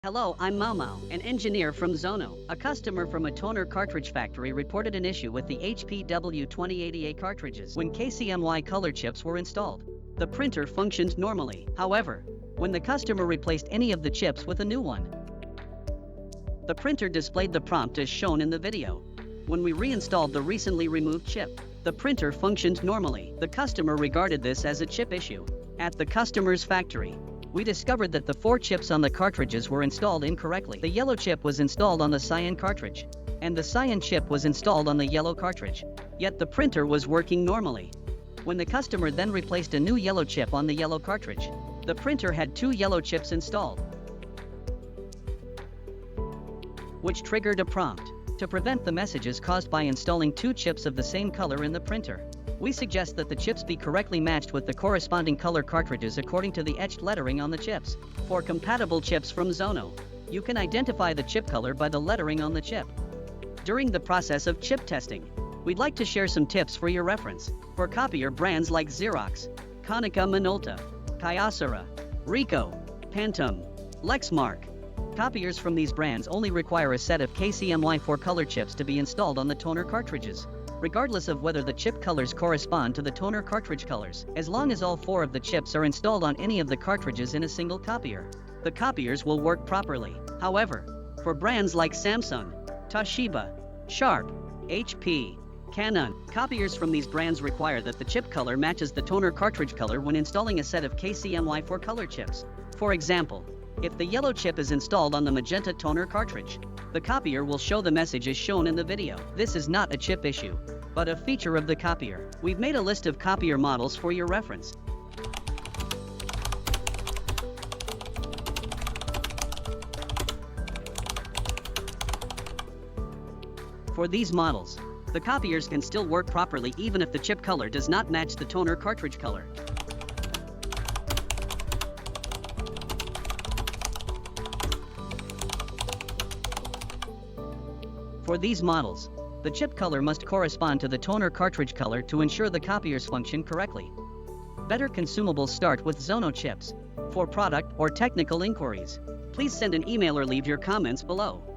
Hello, I'm Mau Mau, an engineer from Zono. A customer from a toner cartridge factory reported an issue with the HPW2080A cartridges when KCMY color chips were installed. The printer functioned normally, however, when the customer replaced any of the chips with a new one. The printer displayed the prompt as shown in the video. When we reinstalled the recently removed chip, the printer functioned normally. The customer regarded this as a chip issue. At the customer's factory, we discovered that the 4 chips on the cartridges were installed incorrectly. The yellow chip was installed on the Cyan cartridge, and the Cyan chip was installed on the yellow cartridge. Yet the printer was working normally. When the customer then replaced a new yellow chip on the yellow cartridge, the printer had 2 yellow chips installed, which triggered a prompt to prevent the messages caused by installing 2 chips of the same color in the printer. We suggest that the chips be correctly matched with the corresponding color cartridges according to the etched lettering on the chips. For compatible chips from Zono, you can identify the chip color by the lettering on the chip. During the process of chip testing, we'd like to share some tips for your reference. For Copier brands like Xerox, Konica Minolta, Kyocera, Ricoh, Pantone, Lexmark, copiers from these brands only require a set of KCMY4 color chips to be installed on the toner cartridges, regardless of whether the chip colors correspond to the toner cartridge colors. As long as all 4 of the chips are installed on any of the cartridges in a single copier, the copiers will work properly. However, for brands like Samsung, Toshiba, Sharp, HP, Canon, copiers from these brands require that the chip color matches the toner cartridge color when installing a set of KCMY4 color chips. For example, if the yellow chip is installed on the magenta toner cartridge, the copier will show the message as shown in the video. This is not a chip issue, but a feature of the copier. We've made a list of copier models for your reference. For these models, the copiers can still work properly even if the chip color does not match the toner cartridge color. For these models, the chip color must correspond to the toner cartridge color to ensure the copiers function correctly. Better consumables start with Zono chips. For product or technical inquiries, please send an email or leave your comments below.